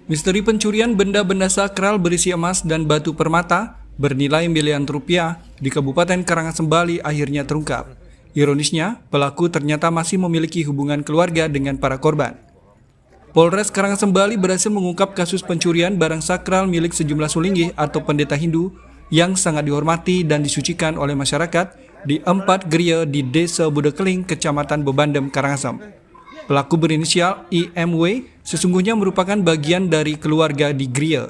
Misteri pencurian benda-benda sakral berisi emas dan batu permata bernilai miliaran rupiah di Kabupaten Karangasem, Bali akhirnya terungkap. Ironisnya, pelaku ternyata masih memiliki hubungan keluarga dengan para korban. Polres Karangasem, Bali berhasil mengungkap kasus pencurian barang sakral milik sejumlah sulinggih atau pendeta Hindu yang sangat dihormati dan disucikan oleh masyarakat di 4 gereja di Desa Budekeling, Kecamatan Bebandem, Karangasem. Pelaku berinisial IMW sesungguhnya merupakan bagian dari keluarga di gereja.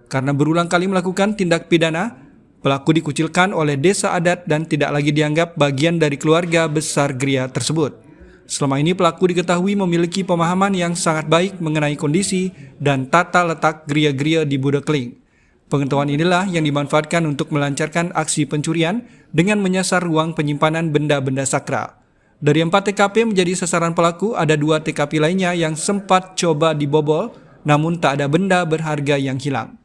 Karena berulang kali melakukan tindak pidana, pelaku dikucilkan oleh desa adat dan tidak lagi dianggap bagian dari keluarga besar gereja tersebut. Selama ini pelaku diketahui memiliki pemahaman yang sangat baik mengenai kondisi dan tata letak gereja-gereja di Budekeling. Pengetahuan inilah yang dimanfaatkan untuk melancarkan aksi pencurian dengan menyasar ruang penyimpanan benda-benda sakral. Dari 4 TKP menjadi sasaran pelaku, ada 2 TKP lainnya yang sempat coba dibobol, namun tak ada benda berharga yang hilang.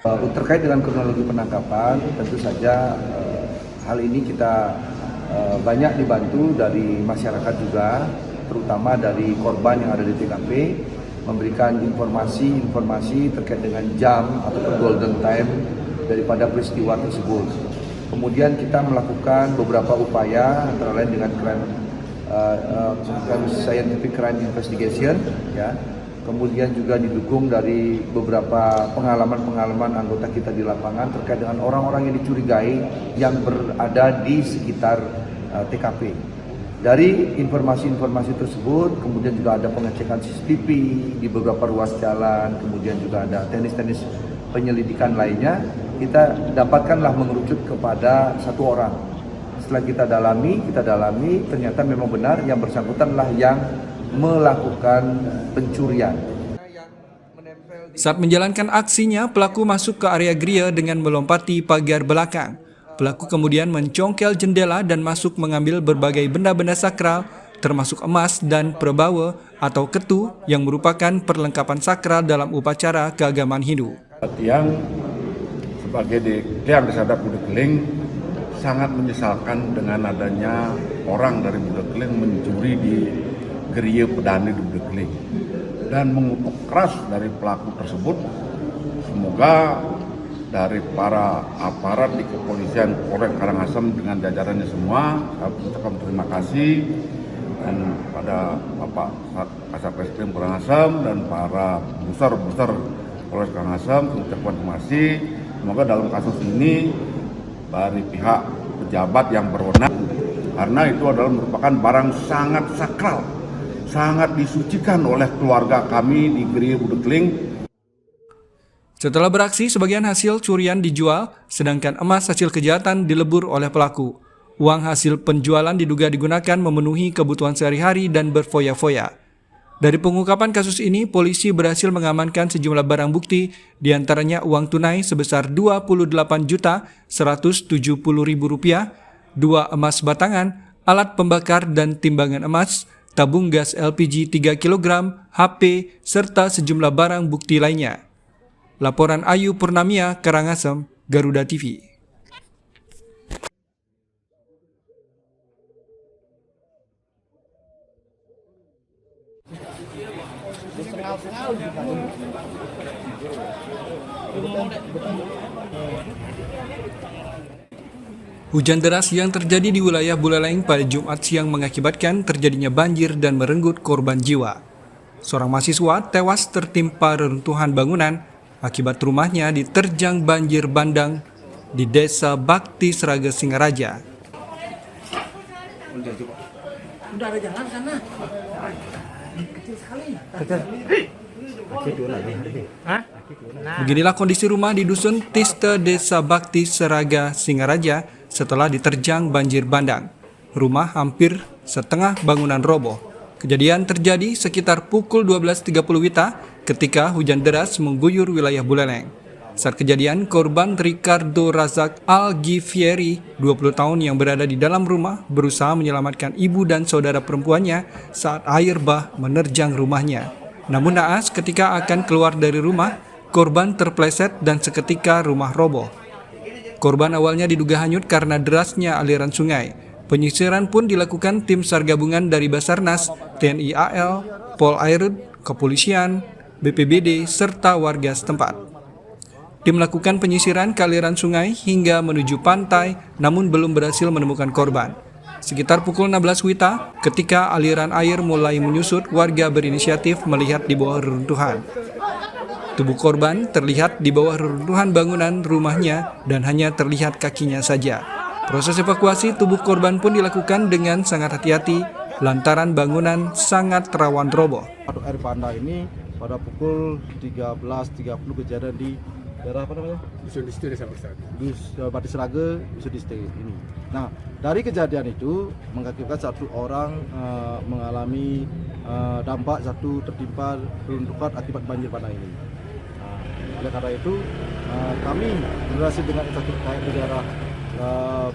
Terkait dengan kronologi penangkapan, tentu saja hal ini kita banyak dibantu dari masyarakat juga, terutama dari korban yang ada di TKP, memberikan informasi terkait dengan jam atau golden time daripada peristiwa tersebut. Kemudian kita melakukan beberapa upaya antara lain dengan scientific crime investigation, ya. Kemudian juga didukung dari beberapa pengalaman anggota kita di lapangan terkait dengan orang-orang yang dicurigai yang berada di sekitar TKP. Dari informasi tersebut, kemudian juga ada pengecekan CCTV di beberapa ruas jalan, kemudian juga ada teknis penyelidikan lainnya. Kita dapatkanlah mengerucut kepada 1 orang. Setelah kita dalami, ternyata memang benar yang bersangkutanlah yang melakukan pencurian. Saat menjalankan aksinya, pelaku masuk ke area gereja dengan melompati pagar belakang. Pelaku kemudian mencongkel jendela dan masuk mengambil berbagai benda-benda sakral, termasuk emas dan perbawa atau ketu yang merupakan perlengkapan sakral dalam upacara keagamaan Hindu. Yang sebagai yang disadap Budekeling sangat menyesalkan dengan adanya orang dari Budekeling mencuri di gereja Pedani di Budekeling dan mengutuk keras dari pelaku tersebut. Semoga dari para aparat di kepolisian Polres Karangasem dengan jajarannya semua, saya ucapkan terima kasih dan pada Bapak Kasat-Reskrim Karangasem dan para besar Polres Karangasem ucapkan terima kasih. Semoga dalam kasus ini dari pihak pejabat yang berwenang, karena itu adalah merupakan barang sangat sakral, sangat disucikan oleh keluarga kami di gereja Budekeling. Setelah beraksi, sebagian hasil curian dijual, sedangkan emas hasil kejahatan dilebur oleh pelaku. Uang hasil penjualan diduga digunakan memenuhi kebutuhan sehari-hari dan berfoya-foya. Dari pengungkapan kasus ini, polisi berhasil mengamankan sejumlah barang bukti, diantaranya uang tunai sebesar Rp28.170.000, 2 emas batangan, alat pembakar dan timbangan emas, tabung gas LPG 3 kg, HP, serta sejumlah barang bukti lainnya. Laporan Ayu Purnamia, Karangasem, Garuda TV. Hujan deras yang terjadi di wilayah Buleleng pada Jumat siang mengakibatkan terjadinya banjir dan merenggut korban jiwa. Seorang mahasiswa tewas tertimpa reruntuhan bangunan akibat rumahnya diterjang banjir bandang di Desa Bakti Seraga Singaraja. Udah ada jalan sana. Kecil sekali. Beginilah kondisi rumah di Dusun Tiste Desa Bakti Seraga Singaraja setelah diterjang banjir bandang. Rumah hampir setengah bangunan roboh. Kejadian terjadi sekitar pukul 12.30 WITA ketika hujan deras mengguyur wilayah Buleleng. Saat kejadian, korban Ricardo Razak Al-Ghifieri, 20 tahun yang berada di dalam rumah, berusaha menyelamatkan ibu dan saudara perempuannya saat air bah menerjang rumahnya. Namun naas ketika akan keluar dari rumah, korban terpleset dan seketika rumah roboh. Korban awalnya diduga hanyut karena derasnya aliran sungai. Penyisiran pun dilakukan tim SAR gabungan dari Basarnas, TNI AL, Polairut, Kepolisian, BPBD, serta warga setempat. Tim melakukan penyisiran ke aliran sungai hingga menuju pantai, namun belum berhasil menemukan korban. Sekitar pukul 16 WITA, ketika aliran air mulai menyusut, warga berinisiatif melihat di bawah reruntuhan. Tubuh korban terlihat di bawah reruntuhan bangunan rumahnya dan hanya terlihat kakinya saja. Proses evakuasi tubuh korban pun dilakukan dengan sangat hati-hati lantaran bangunan sangat rawan roboh. Air bandang ini pada pukul 13.30 kejadian di daerah apa namanya? Dusun Tiste Desa Bakti Seraga, Dusun Tiste ini. Nah, dari kejadian itu mengakibatkan satu orang mengalami dampak, satu tertimpa reruntuhan akibat banjir bandang ini. Oleh karena itu kami berhasil dengan instansi terkait di daerah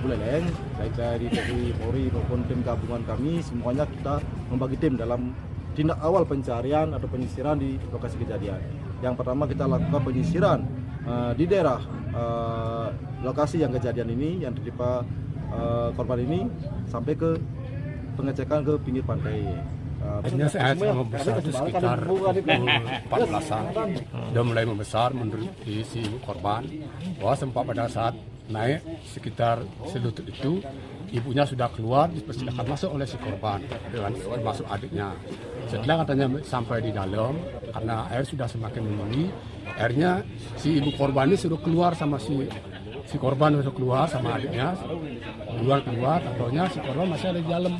Buleleng, baik dari TNI Polri maupun tim gabungan kami, semuanya kita membagi tim dalam tindak awal pencarian atau penyisiran di lokasi kejadian. Yang pertama kita lakukan penyisiran di daerah lokasi yang kejadian ini, yang tertimpa korban ini, sampai ke pengecekan ke pinggir pantai. Akhirnya saya membesar itu sekitar pukul 14-an. Dia mulai membesar menurut si ibu korban. Bahwa sempat pada saat naik sekitar selutut itu, ibunya sudah keluar, dipersilakan masuk oleh si korban dengan termasuk adiknya. Setelah katanya sampai di dalam, karena air sudah semakin meninggi, akhirnya si ibu korban ini suruh keluar sama si korban sudah keluar sama adiknya, keluar, katanya si korban masih ada di dalam.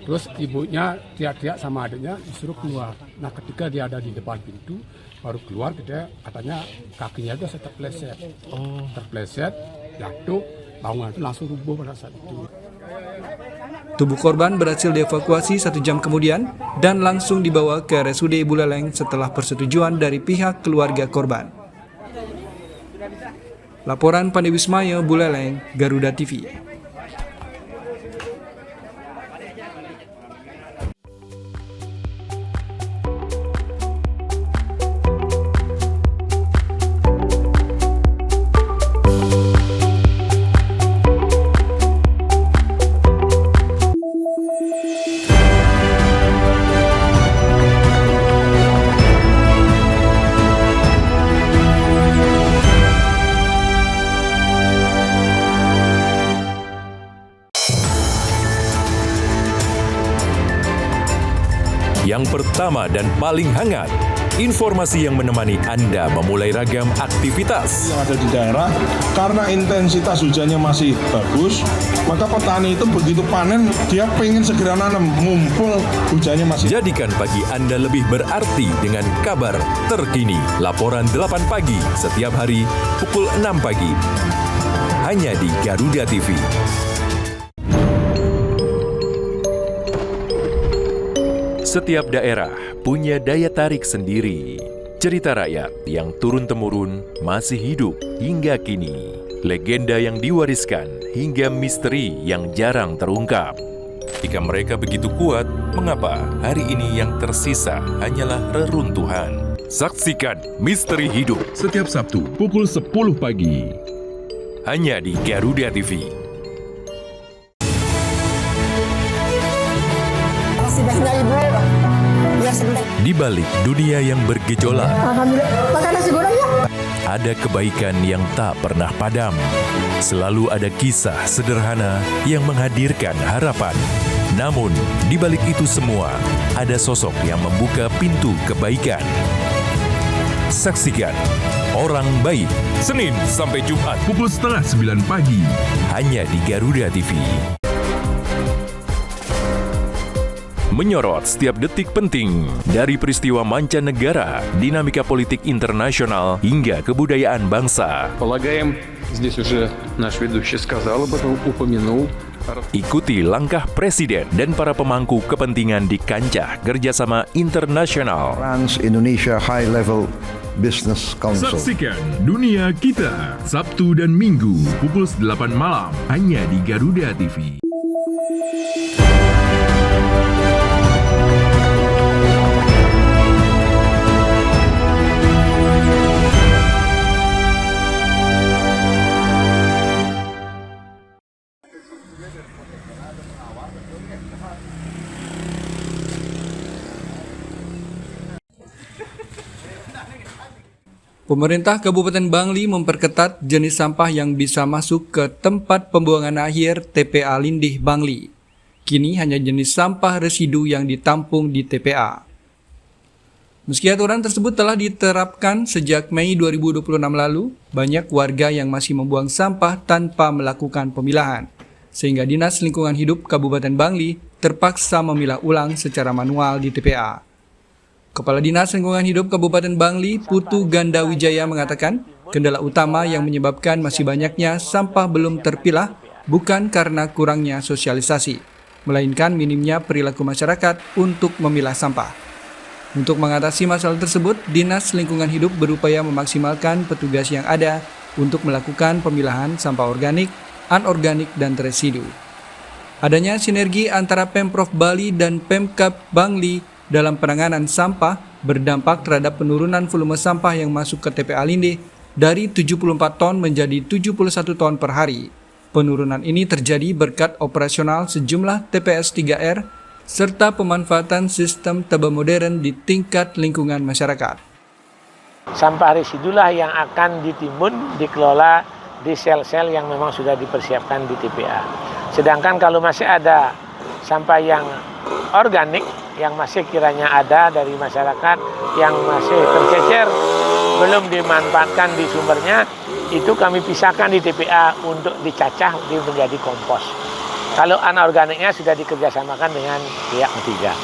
Terus ibunya teriak-teriak sama adiknya disuruh keluar. Nah, ketika dia ada di depan pintu baru keluar, katanya kakinya itu terpleset, jatuh, bangunan itu langsung rubuh pada saat itu. Tubuh korban berhasil dievakuasi 1 jam kemudian dan langsung dibawa ke RSUD Buleleng setelah persetujuan dari pihak keluarga korban. Laporan Pandey Wismaya, Buleleng, Garuda TV. Yang pertama dan paling hangat, informasi yang menemani Anda memulai ragam aktivitas. Yang ada di daerah, karena intensitas hujannya masih bagus, maka petani itu begitu panen, dia pengen segera nanam, mumpul hujannya masih. Jadikan pagi Anda lebih berarti dengan kabar terkini. Laporan 8 pagi setiap hari pukul 6 pagi. Hanya di Garuda TV. Setiap daerah punya daya tarik sendiri. Cerita rakyat yang turun-temurun masih hidup hingga kini. Legenda yang diwariskan hingga misteri yang jarang terungkap. Jika mereka begitu kuat, mengapa hari ini yang tersisa hanyalah reruntuhan? Saksikan Misteri Hidup setiap Sabtu pukul 10 pagi. Hanya di Garuda TV. Di balik dunia yang bergejolak, Alhamdulillah, makan nasi goreng ya. ada kebaikan yang tak pernah padam. Selalu ada kisah sederhana yang menghadirkan harapan. Namun, di balik itu semua, ada sosok yang membuka pintu kebaikan. Saksikan Orang Baik, Senin sampai Jumat, Pukul 8:30 pagi. hanya di Garuda TV. Menyorot setiap detik penting dari peristiwa mancanegara, dinamika politik internasional, hingga kebudayaan bangsa. Полагаем, здесь уже наш ведущий сказал об этом, упомянул. Ikuti langkah Presiden dan para pemangku kepentingan di kancah kerjasama internasional. Trans Indonesia High Level Business Council. Saksikan Dunia Kita, Sabtu dan Minggu, pukul 8 malam, hanya di Garuda TV. Pemerintah Kabupaten Bangli memperketat jenis sampah yang bisa masuk ke tempat pembuangan akhir TPA Lindih Bangli. Kini hanya jenis sampah residu yang ditampung di TPA. Meski aturan tersebut telah diterapkan sejak Mei 2026 lalu, banyak warga yang masih membuang sampah tanpa melakukan pemilahan, sehingga Dinas Lingkungan Hidup Kabupaten Bangli terpaksa memilah ulang secara manual di TPA. Kepala Dinas Lingkungan Hidup Kabupaten Bangli, Putu Ganda Wijaya mengatakan, kendala utama yang menyebabkan masih banyaknya sampah belum terpilah bukan karena kurangnya sosialisasi, melainkan minimnya perilaku masyarakat untuk memilah sampah. Untuk mengatasi masalah tersebut, Dinas Lingkungan Hidup berupaya memaksimalkan petugas yang ada untuk melakukan pemilahan sampah organik, anorganik, dan residu. Adanya sinergi antara Pemprov Bali dan Pemkab Bangli dalam penanganan sampah berdampak terhadap penurunan volume sampah yang masuk ke TPA Lindih dari 74 ton menjadi 71 ton per hari. Penurunan ini terjadi berkat operasional sejumlah TPS 3R serta pemanfaatan sistem teba modern di tingkat lingkungan masyarakat. Sampah residulah yang akan ditimbun, dikelola di sel-sel yang memang sudah dipersiapkan di TPA. Sedangkan kalau masih ada sampah yang organik yang masih kiranya ada dari masyarakat yang masih tercecer belum dimanfaatkan di sumbernya, itu kami pisahkan di TPA untuk dicacah menjadi kompos. Kalau anorganiknya sudah dikerjasamakan dengan pihak ketiga.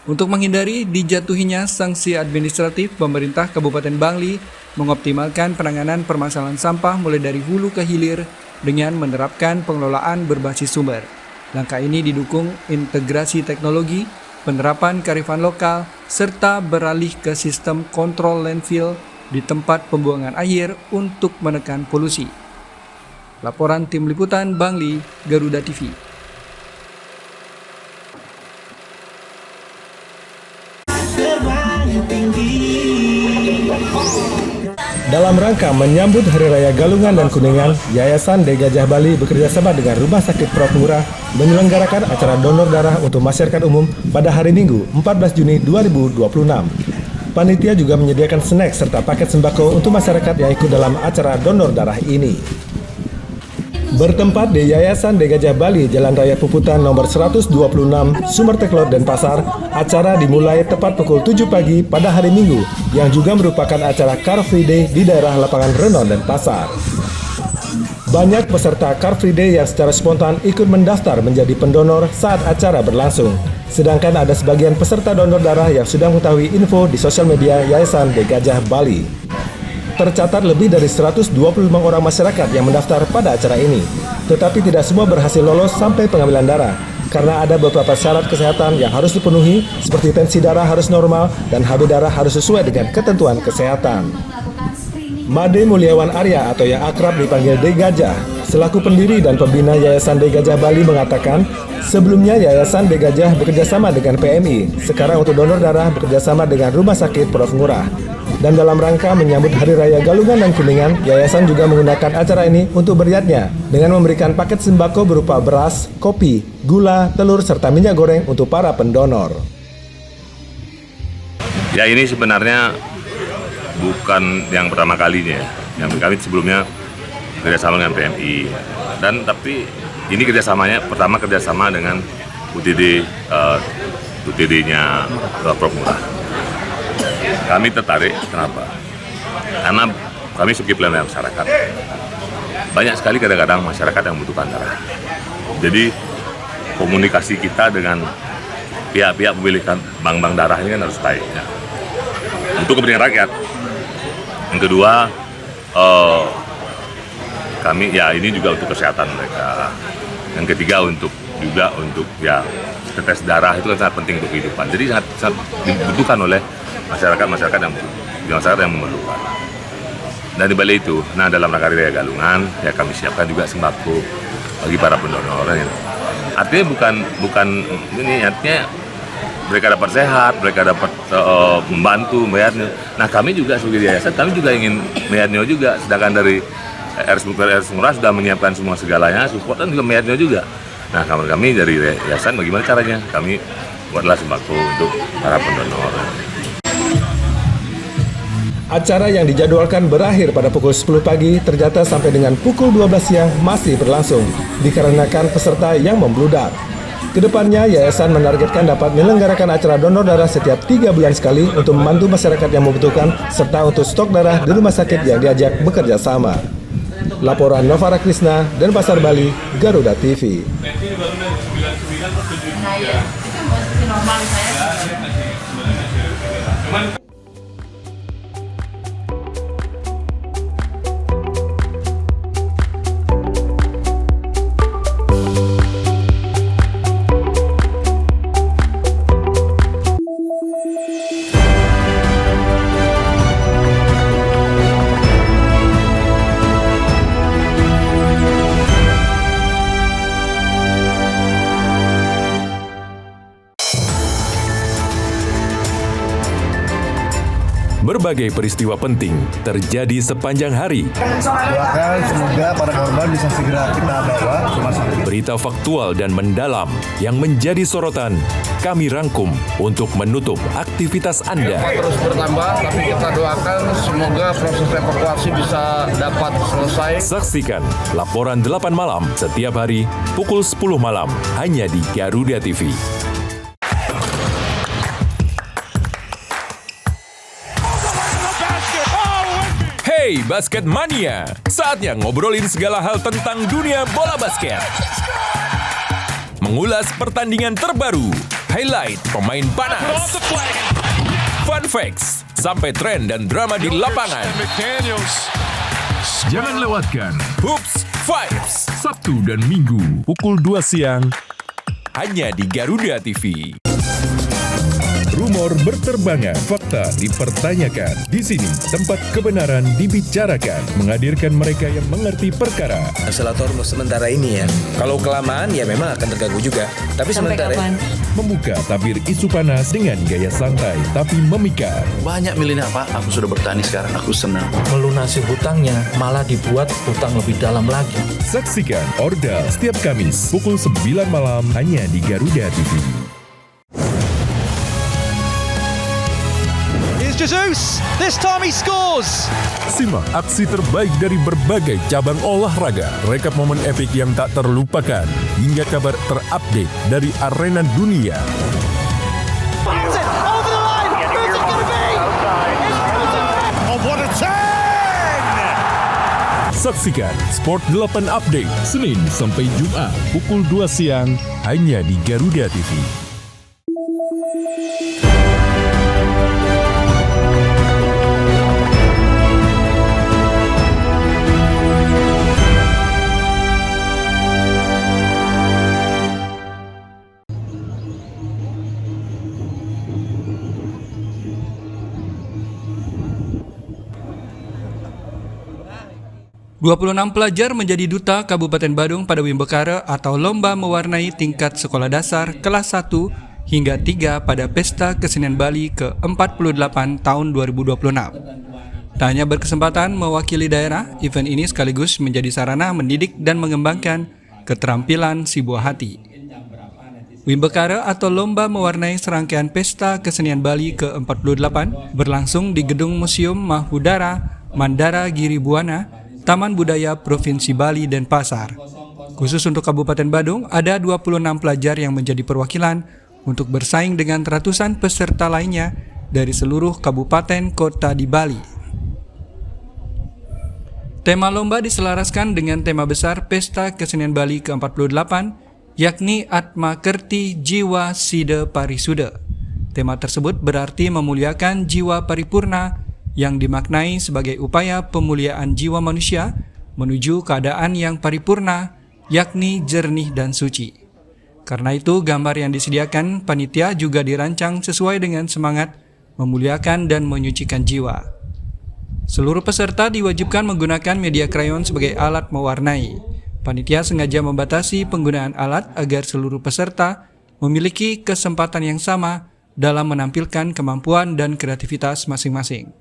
Untuk menghindari dijatuhinya sanksi administratif, pemerintah Kabupaten Bangli mengoptimalkan penanganan permasalahan sampah mulai dari hulu ke hilir dengan menerapkan pengelolaan berbasis sumber. Langkah ini didukung integrasi teknologi, penerapan kearifan lokal, serta beralih ke sistem kontrol landfill di tempat pembuangan akhir untuk menekan polusi. Laporan Tim Liputan Bangli, Garuda TV. Dalam rangka menyambut Hari Raya Galungan dan Kuningan, Yayasan De Gajah Bali bekerjasama dengan Rumah Sakit Prof Ngurah menyelenggarakan acara donor darah untuk masyarakat umum pada hari Minggu 14 Juni 2026. Panitia juga menyediakan snack serta paket sembako untuk masyarakat yang ikut dalam acara donor darah ini. Bertempat di Yayasan De Gajah Bali, Jalan Raya Puputan nomor 126, Sumber Teklot, Denpasar, acara dimulai tepat pukul 7 pagi pada hari Minggu, yang juga merupakan acara Car Free Day di daerah lapangan Renon, Denpasar. Banyak peserta Car Free Day yang secara spontan ikut mendaftar menjadi pendonor saat acara berlangsung. Sedangkan ada sebagian peserta donor darah yang sudah mengetahui info di sosial media Yayasan De Gajah Bali. Tercatat lebih dari 125 orang masyarakat yang mendaftar pada acara ini. Tetapi tidak semua berhasil lolos sampai pengambilan darah, karena ada beberapa syarat kesehatan yang harus dipenuhi, seperti tensi darah harus normal dan HB darah harus sesuai dengan ketentuan kesehatan. Made Mulyawan Arya atau yang akrab dipanggil De Gajah, selaku pendiri dan pembina Yayasan De Gajah Bali mengatakan, sebelumnya Yayasan De Gajah bekerjasama dengan PMI, sekarang untuk donor darah bekerjasama dengan Rumah Sakit Prof Ngurah. Dan dalam rangka menyambut Hari Raya Galungan dan Kuningan, Yayasan juga menggunakan acara ini untuk beriatnya dengan memberikan paket sembako berupa beras, kopi, gula, telur, serta minyak goreng untuk para pendonor. Ya, ini sebenarnya bukan yang pertama kalinya ya. Yang kami sebelumnya kerjasama dengan PMI, dan tapi ini pertama kerjasama dengan UTD-nya Prof Murah. Kami tertarik, kenapa? Karena kami sebagai pelayan masyarakat, banyak sekali kadang-kadang masyarakat yang membutuhkan darah. Jadi komunikasi kita dengan pihak-pihak pemilik bank darah ini kan harus baik ya. Untuk kepentingan rakyat. Yang kedua, kami ya ini juga untuk kesehatan mereka. Yang ketiga untuk ya tetes darah itu kan sangat penting untuk kehidupan. Jadi sangat dibutuhkan oleh masyarakat yang memerlukan. Dan di balik itu, dalam rangka Raya Galungan ya kami siapkan juga sembako bagi para pendonor. Artinya bukan ini, artinya mereka dapat sehat, mereka dapat membantu melihatnya. Nah, kami juga sebagai yayasan, kami juga ingin melihatnya juga. Sedangkan dari RS Murah sudah menyiapkan semua segalanya, support dan juga melihatnya juga. Nah, kami dari yayasan bagaimana caranya? Kami buatlah sembako untuk para pendonor. Acara yang dijadwalkan berakhir pada pukul 10 pagi ternyata sampai dengan pukul 12 siang masih berlangsung, dikarenakan peserta yang membludak. Kedepannya, yayasan menargetkan dapat menyelenggarakan acara donor darah setiap 3 bulan sekali untuk membantu masyarakat yang membutuhkan, serta untuk stok darah di rumah sakit yang diajak bekerja sama. Laporan Novara Krisna, Denpasar, Bali, Garuda TV. Berbagai peristiwa penting terjadi sepanjang hari. Doakan semoga para korban bisa segera kita bawa ke rumah sakit. Berita faktual dan mendalam yang menjadi sorotan kami rangkum untuk menutup aktivitas Anda. Terus bertambah, tapi kita doakan semoga proses evakuasi bisa dapat selesai. Saksikan laporan 8 malam setiap hari pukul 10 malam hanya di Garuda TV. Hey Basket Mania, saatnya ngobrolin segala hal tentang dunia bola basket. Mengulas pertandingan terbaru, highlight pemain panas, fun facts, sampai tren dan drama di lapangan. Jangan lewatkan Hoops Vibes, Sabtu dan Minggu pukul 2 siang, hanya di Garuda TV. Rumor berterbangan, fakta dipertanyakan. Di sini tempat kebenaran dibicarakan, menghadirkan mereka yang mengerti perkara. Akselerator sementara ini ya. Kalau kelamaan ya memang akan terganggu juga. Tapi sampai sementara kapan? Membuka tabir isu panas dengan gaya santai tapi memikat. Banyak milenial Pak, aku sudah bertani sekarang, aku senang. Melunasi hutangnya malah dibuat hutang lebih dalam lagi. Saksikan Ordal setiap Kamis pukul 9 malam hanya di Garuda TV. Jesus, this time he scores. Simak aksi terbaik dari berbagai cabang olahraga, rekap momen epik yang tak terlupakan, hingga kabar terupdate dari arena dunia. Saksikan Sport 8 Update Senin sampai Jumat pukul 2 siang hanya di Garuda TV. ...26 pelajar menjadi duta Kabupaten Badung pada Wimbekare atau lomba mewarnai tingkat sekolah dasar kelas 1 hingga 3 pada Pesta Kesenian Bali ke-48 tahun 2026. Tak hanya berkesempatan mewakili daerah, event ini sekaligus menjadi sarana mendidik dan mengembangkan keterampilan si buah hati. Wimbekara atau Lomba Mewarnai Serangkaian Pesta Kesenian Bali ke-48 berlangsung di Gedung Museum Mahudara, Mandara Giri Buana, Taman Budaya Provinsi Bali, Denpasar. Khusus untuk Kabupaten Badung, ada 26 pelajar yang menjadi perwakilan untuk bersaing dengan ratusan peserta lainnya dari seluruh kabupaten kota di Bali. Tema lomba diselaraskan dengan tema besar Pesta Kesenian Bali ke-48, yakni Atma Kerti Jiwa Sida Parisuda. Tema tersebut berarti memuliakan jiwa paripurna yang dimaknai sebagai upaya pemuliaan jiwa manusia menuju keadaan yang paripurna, yakni jernih dan suci. Karena itu, gambar yang disediakan panitia juga dirancang sesuai dengan semangat memuliakan dan menyucikan jiwa. Seluruh peserta diwajibkan menggunakan media krayon sebagai alat mewarnai. Panitia sengaja membatasi penggunaan alat agar seluruh peserta memiliki kesempatan yang sama dalam menampilkan kemampuan dan kreativitas masing-masing.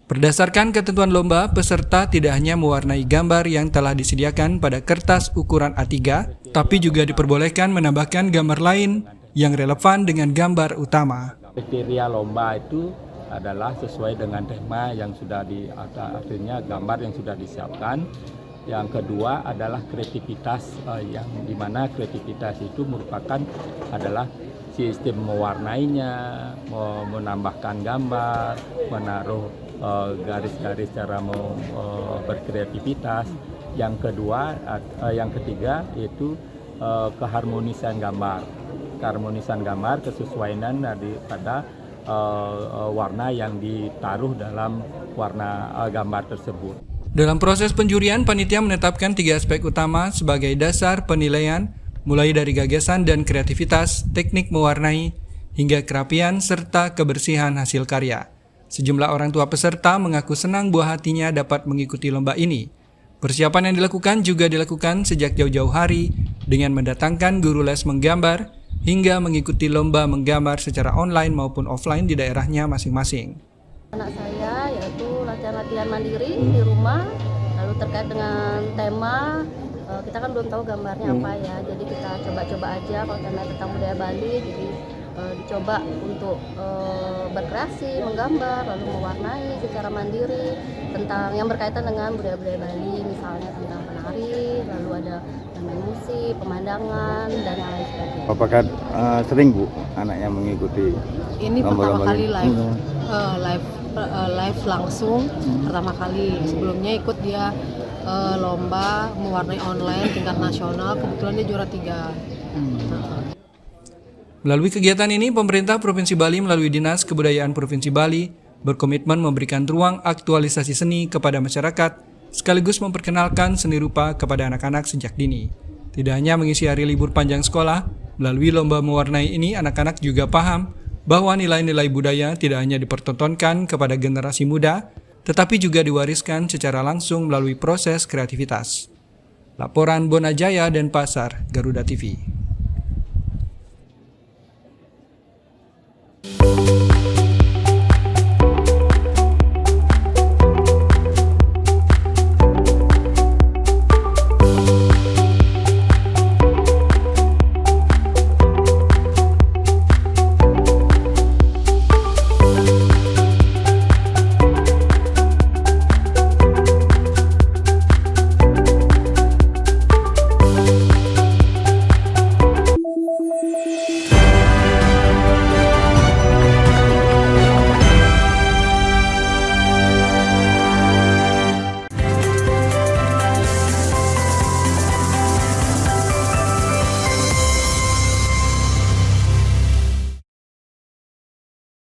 Berdasarkan ketentuan lomba, peserta tidak hanya mewarnai gambar yang telah disediakan pada kertas ukuran A3, tapi juga diperbolehkan menambahkan gambar lain yang relevan dengan gambar utama. Kriteria lomba itu adalah sesuai dengan tema yang sudah artinya gambar yang sudah disiapkan. Yang kedua adalah kreativitas, yang dimana kreativitas itu merupakan adalah sistem mewarnainya, menambahkan gambar, menaruh garis-garis cara berkreativitas. Yang ketiga yaitu keharmonisan gambar. Keharmonisan gambar, kesesuaian daripada warna yang ditaruh dalam warna gambar tersebut. Dalam proses penjurian, panitia menetapkan 3 aspek utama sebagai dasar penilaian, mulai dari gagasan dan kreativitas, teknik mewarnai, hingga kerapian serta kebersihan hasil karya. Sejumlah orang tua peserta mengaku senang buah hatinya dapat mengikuti lomba ini. Persiapan yang dilakukan juga dilakukan sejak jauh-jauh hari dengan mendatangkan guru les menggambar hingga mengikuti lomba menggambar secara online maupun offline di daerahnya masing-masing. Anak saya yaitu latihan mandiri di rumah, lalu terkait dengan tema, kita kan belum tahu gambarnya apa ya, jadi kita coba-coba aja kalau tema tentang budaya Bali, jadi dicoba untuk berkreasi, menggambar, lalu mewarnai secara mandiri tentang yang berkaitan dengan budaya-budaya Bali, misalnya tentang penari, lalu ada main musik, pemandangan, dan lain sebagainya. Apakah sering Bu anaknya mengikuti? Ini pertama kali live langsung, pertama kali. Sebelumnya ikut dia lomba mewarnai online tingkat nasional, kebetulan dia juara 3. Melalui kegiatan ini, pemerintah Provinsi Bali melalui Dinas Kebudayaan Provinsi Bali berkomitmen memberikan ruang aktualisasi seni kepada masyarakat, sekaligus memperkenalkan seni rupa kepada anak-anak sejak dini. Tidak hanya mengisi hari libur panjang sekolah, melalui lomba mewarnai ini anak-anak juga paham bahwa nilai-nilai budaya tidak hanya dipertontonkan kepada generasi muda, tetapi juga diwariskan secara langsung melalui proses kreativitas. Laporan Bonajaya, Denpasar, Garuda TV.